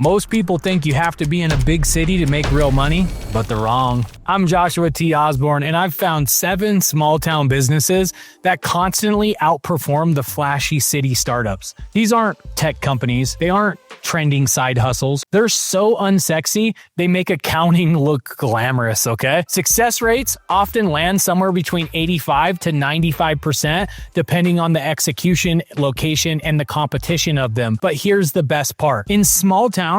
Most people think you have to be in a big city to make real money, but they're wrong. I'm Joshua T. Osborne, and I've found 7 small-town businesses that constantly outperform the flashy city startups. These aren't tech companies. They aren't trending side hustles. They're so unsexy, they make accounting look glamorous, okay? Success rates often land somewhere between 85 to 95%, depending on the execution, location, and the competition of them. But here's the best part. In small towns,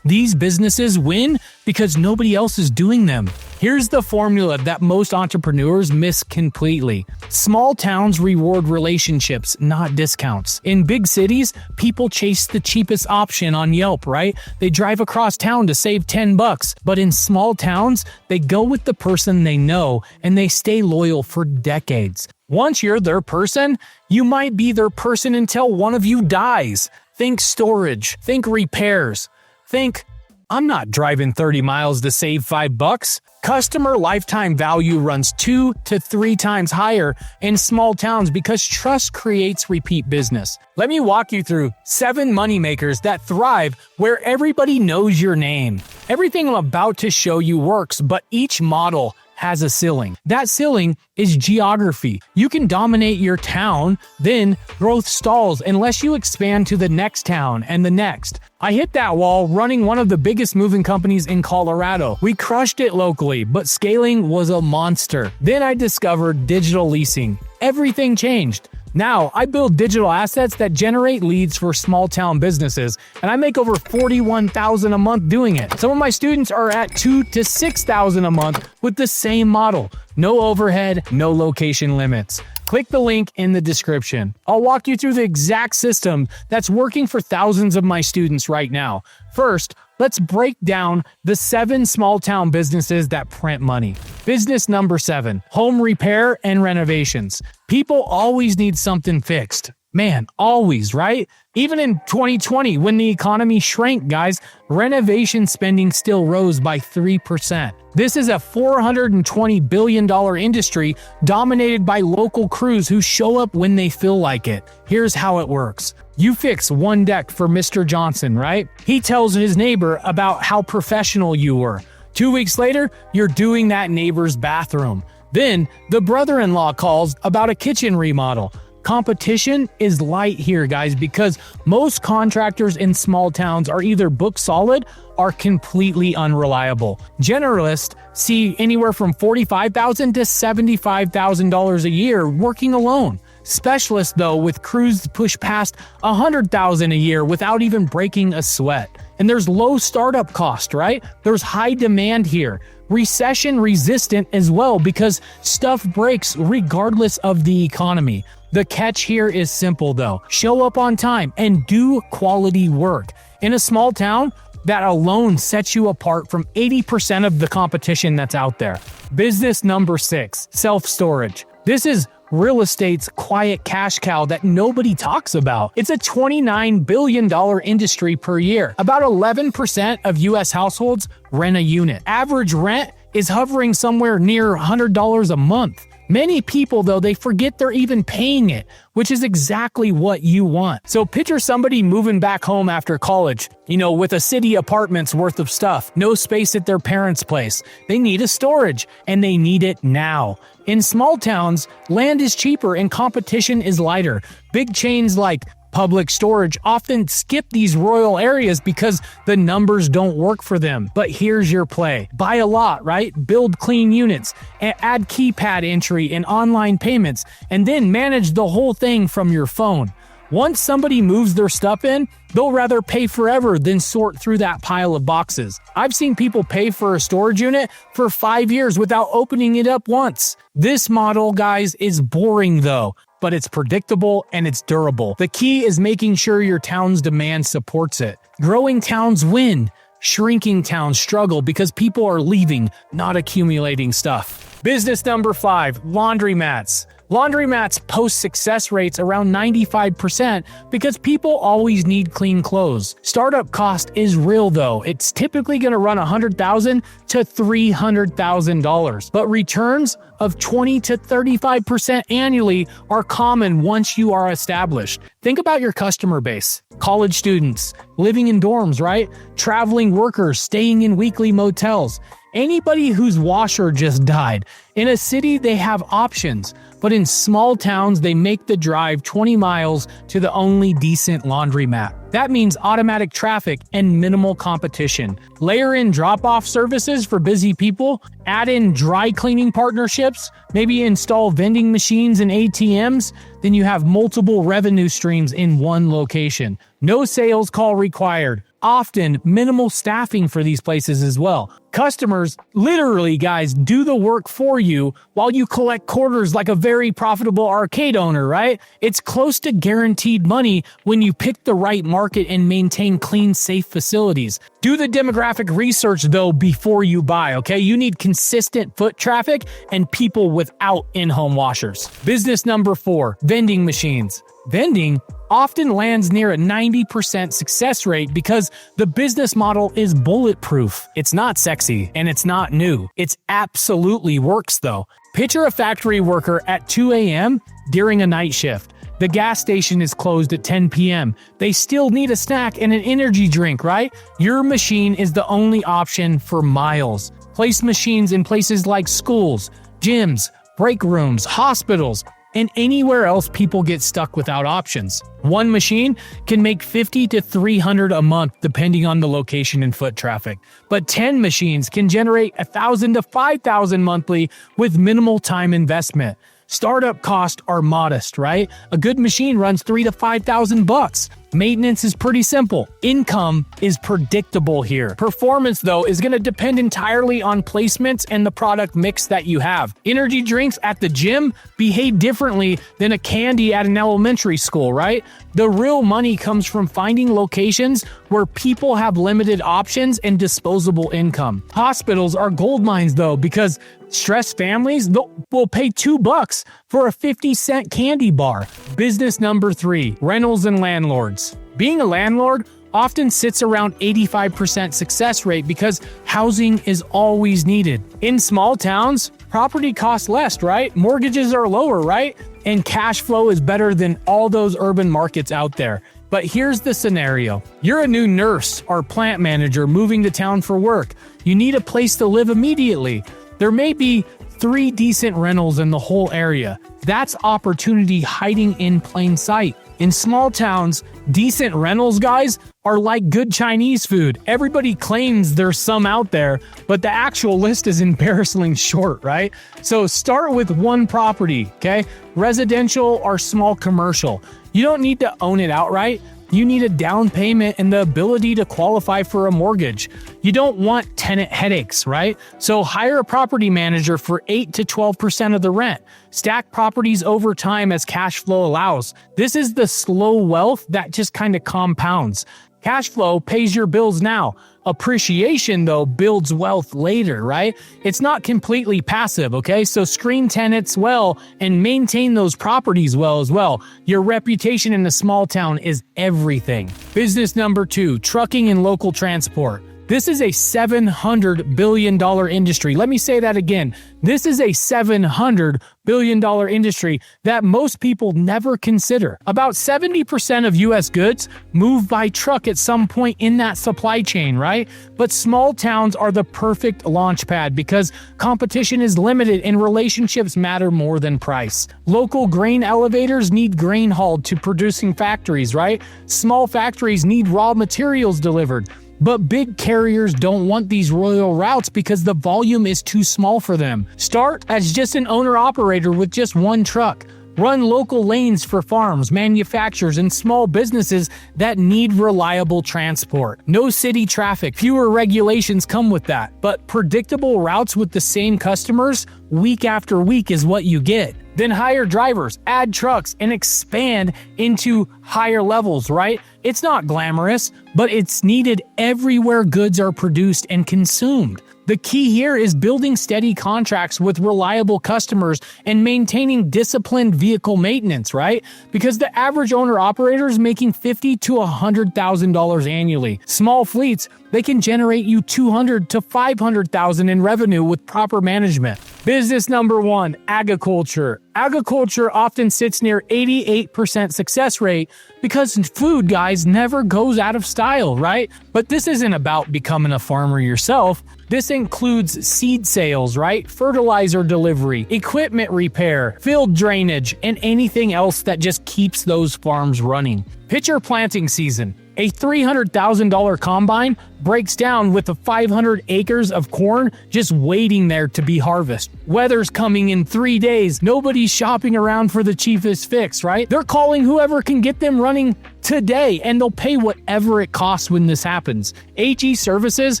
these businesses win because nobody else is doing them. Here's the formula that most entrepreneurs miss completely. Small towns reward relationships, not discounts. In big cities, people chase the cheapest option on Yelp, right? They drive across town to save $10. But in small towns, they go with the person they know, and they stay loyal for decades. Once you're their person, you might be their person until one of you dies. Think storage, think repairs, think, I'm not driving 30 miles to save $5. Customer lifetime value runs 2 to 3 times higher in small towns because trust creates repeat business. Let me walk you through 7 moneymakers that thrive where everybody knows your name. Everything I'm about to show you works, but each model has a ceiling. That ceiling is geography. You can dominate your town, then growth stalls unless you expand to the next town and the next. I hit that wall running one of the biggest moving companies in Colorado. We crushed it locally, but scaling was a monster. Then I discovered digital leasing. Everything changed. Now, I build digital assets that generate leads for small town businesses, and I make over $41,000 a month doing it. Some of my students are at $2,000 to $6,000 a month with the same model. No overhead, no location limits. Click the link in the description. I'll walk you through the exact system that's working for thousands of my students right now. First, let's break down the 7 small town businesses that print money. Business number 7, home repair and renovations. People always need something fixed. Man, always, right? Even in 2020, when the economy shrank, guys, renovation spending still rose by 3%. This is a $420 billion industry dominated by local crews who show up when they feel like it. Here's how it works. You fix one deck for Mr. Johnson, right? He tells his neighbor about how professional you were. 2 weeks later, you're doing that neighbor's bathroom. Then, the brother-in-law calls about a kitchen remodel. Competition is light here, guys, because most contractors in small towns are either book solid or completely unreliable. Generalists see anywhere from $45,000 to $75,000 a year working alone. Specialists, though, with crews push past $100,000 a year without even breaking a sweat. And there's low startup cost, right? There's high demand here. Recession resistant as well because stuff breaks regardless of the economy. The catch here is simple though. Show up on time and do quality work. In a small town, that alone sets you apart from 80% of the competition that's out there. Business number 6, self-storage. This is real estate's quiet cash cow that nobody talks about. It's a $29 billion industry per year. About 11% of US households rent a unit. Average rent is hovering somewhere near $100 a month. Many people, though, they forget they're even paying it, which is exactly what you want. So picture somebody moving back home after college, with a city apartment's worth of stuff, no space at their parents' place. They need a storage, and they need it now. In small towns, land is cheaper and competition is lighter. Big chains like Public Storage often skip these rural areas because the numbers don't work for them. But here's your play. Buy a lot, right? Build clean units, add keypad entry and online payments, and then manage the whole thing from your phone. Once somebody moves their stuff in, they'll rather pay forever than sort through that pile of boxes. I've seen people pay for a storage unit for 5 years without opening it up once. This model, guys, is boring though, but it's predictable and it's durable. The key is making sure your town's demand supports it. Growing towns win. Shrinking towns struggle because people are leaving, not accumulating stuff. Business number 5, laundromats. Laundromats post success rates around 95% because people always need clean clothes. Startup cost is real though. It's typically going to run $100,000 to $300,000, but returns of 20 to 35% annually are common once you are established. Think about your customer base. College students, living in dorms, right? Traveling workers staying in weekly motels. Anybody whose washer just died. In a city, they have options, but in small towns, they make the drive 20 miles to the only decent laundromat. That means automatic traffic and minimal competition. Layer in drop-off services for busy people, add in dry cleaning partnerships, maybe install vending machines and ATMs, then you have multiple revenue streams in one location. No sales call required. Often minimal staffing for these places as well. Customers, literally guys, do the work for you while you collect quarters like a very profitable arcade owner, right? It's close to guaranteed money when you pick the right market and maintain clean, safe facilities. Do the demographic research though before you buy, okay? You need consistent foot traffic and people without in-home washers. Business number 4, vending machines. Vending often lands near a 90% success rate because the business model is bulletproof. It's not sexy and it's not new. It absolutely works though. Picture a factory worker at 2 a.m. during a night shift. The gas station is closed at 10 p.m. They still need a snack and an energy drink, right? Your machine is the only option for miles. Place machines in places like schools, gyms, break rooms, hospitals, and anywhere else people get stuck without options. One machine can make $50 to $300 a month depending on the location and foot traffic. But 10 machines can generate $1,000 to $5,000 monthly with minimal time investment. Startup costs are modest, right? A good machine runs $3,000 to $5,000. Maintenance is pretty simple. Income is predictable here. Performance, though, is going to depend entirely on placements and the product mix that you have. Energy drinks at the gym behave differently than a candy at an elementary school, right? The real money comes from finding locations where people have limited options and disposable income. Hospitals are gold mines, though, because stressed families will pay $2 for a 50-cent candy bar. Business number 3, rentals and landlords. Being a landlord often sits around 85% success rate because housing is always needed. In small towns, property costs less, right? Mortgages are lower, right? And cash flow is better than all those urban markets out there. But here's the scenario. You're a new nurse or plant manager moving to town for work. You need a place to live immediately. There may be 3 decent rentals in the whole area. That's opportunity hiding in plain sight. In small towns, decent rentals, guys, are like good Chinese food. Everybody claims there's some out there, but the actual list is embarrassingly short, right? So start with one property, okay? Residential or small commercial. You don't need to own it outright. You need a down payment and the ability to qualify for a mortgage. You don't want tenant headaches, right? So hire a property manager for 8 to 12% of the rent. Stack properties over time as cash flow allows. This is the slow wealth that just kind of compounds. Cash flow pays your bills now. Appreciation, though, builds wealth later, right? It's not completely passive, okay? So screen tenants well and maintain those properties well as well. Your reputation in a small town is everything. Business number 2, trucking and local transport. This is a $700 billion industry. Let me say that again. This is a $700 billion industry that most people never consider. About 70% of U.S. goods move by truck at some point in that supply chain, right? But small towns are the perfect launch pad because competition is limited and relationships matter more than price. Local grain elevators need grain hauled to producing factories, right? Small factories need raw materials delivered. But big carriers don't want these royal routes because the volume is too small for them. Start as just an owner-operator with just one truck. Run local lanes for farms, manufacturers, and small businesses that need reliable transport. No city traffic, fewer regulations come with that. But predictable routes with the same customers week after week is what you get. Then hire drivers, add trucks, and expand into higher levels, right? It's not glamorous, but it's needed everywhere goods are produced and consumed. The key here is building steady contracts with reliable customers and maintaining disciplined vehicle maintenance, right? Because the average owner-operator is making $50,000 to $100,000 annually. Small fleets, they can generate you $200,000 to $500,000 in revenue with proper management. Business number 1, agriculture. Agriculture often sits near 88% success rate because food, guys, never goes out of style, right? But this isn't about becoming a farmer yourself. This includes seed sales, right? Fertilizer delivery, equipment repair, field drainage, and anything else that just keeps those farms running. Picture planting season. A $300,000 combine breaks down with the 500 acres of corn just waiting there to be harvested. Weather's coming in 3 days. Nobody's shopping around for the cheapest fix, right? They're calling whoever can get them running today, and they'll pay whatever it costs when this happens. AG Services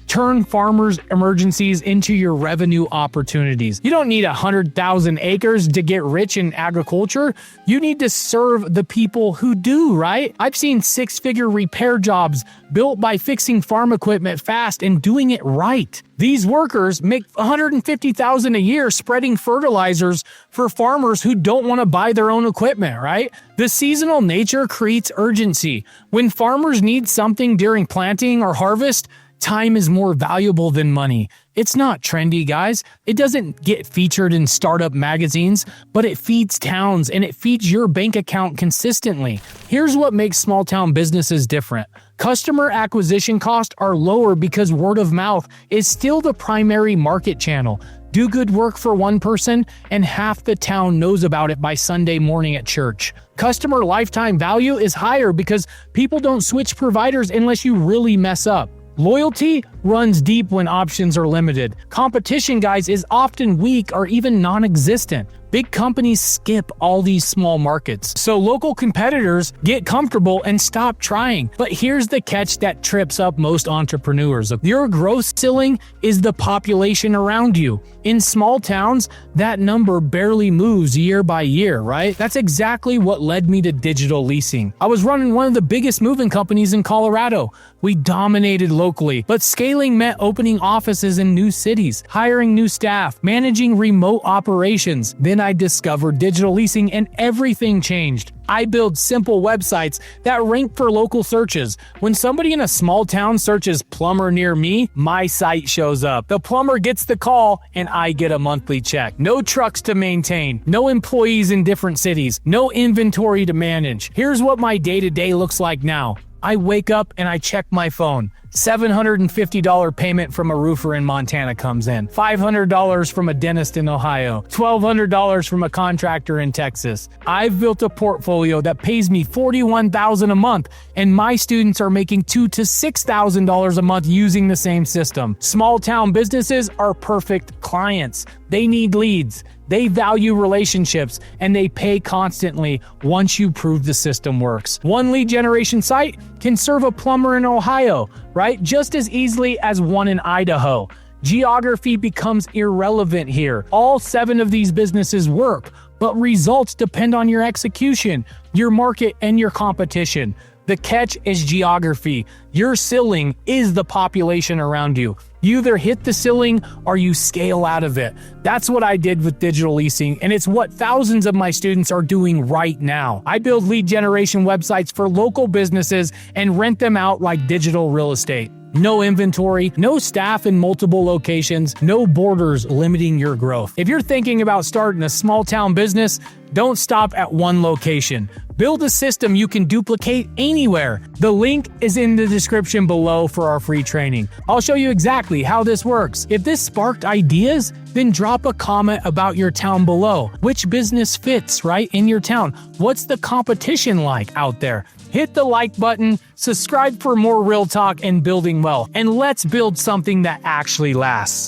turn farmers' emergencies into your revenue opportunities. You don't need 100,000 acres to get rich in agriculture. You need to serve the people who do, right? I've seen 6-figure repair jobs built by fixing farm equipment fast and doing it right. These workers make $150,000 a year spreading fertilizers for farmers who don't want to buy their own equipment, right? The seasonal nature creates urgency. When farmers need something during planting or harvest, time is more valuable than money. It's not trendy, guys. It doesn't get featured in startup magazines, but it feeds towns and it feeds your bank account consistently. Here's what makes small town businesses different. Customer acquisition costs are lower because word of mouth is still the primary market channel. Do good work for one person, and half the town knows about it by Sunday morning at church. Customer lifetime value is higher because people don't switch providers unless you really mess up. Loyalty runs deep when options are limited. Competition, guys, is often weak or even non-existent. Big companies skip all these small markets, so local competitors get comfortable and stop trying. But here's the catch that trips up most entrepreneurs. Your growth ceiling is the population around you. In small towns, that number barely moves year by year, right? That's exactly what led me to digital leasing. I was running one of the biggest moving companies in Colorado. We dominated locally, but scaling meant opening offices in new cities, hiring new staff, managing remote operations. Then I discovered digital leasing and everything changed. I build simple websites that rank for local searches. When somebody in a small town searches plumber near me, my site shows up. The plumber gets the call and I get a monthly check. No trucks to maintain, no employees in different cities, no inventory to manage. Here's what my day-to-day looks like now. I wake up and I check my phone. $750 payment from a roofer in Montana comes in. $500 from a dentist in Ohio. $1,200 from a contractor in Texas. I've built a portfolio that pays me $41,000 a month, and my students are making $2,000 to $6,000 a month using the same system. Small town businesses are perfect clients. They need leads. They value relationships, and they pay constantly once you prove the system works. One lead generation site can serve a plumber in Ohio, right? Just as easily as one in Idaho. Geography becomes irrelevant here. All 7 of these businesses work, but results depend on your execution, your market, and your competition. The catch is geography. Your ceiling is the population around you. You either hit the ceiling or you scale out of it. That's what I did with digital leasing, and it's what thousands of my students are doing right now. I build lead generation websites for local businesses and rent them out like digital real estate. No inventory, no staff in multiple locations, no borders limiting your growth. If you're thinking about starting a small town business, don't stop at one location. Build a system you can duplicate anywhere. The link is in the description below for our free training. I'll show you exactly how this works. If this sparked ideas, then drop a comment about your town below. Which business fits, right, in your town? What's the competition like out there? Hit the like button, subscribe for more real talk and building wealth, and let's build something that actually lasts.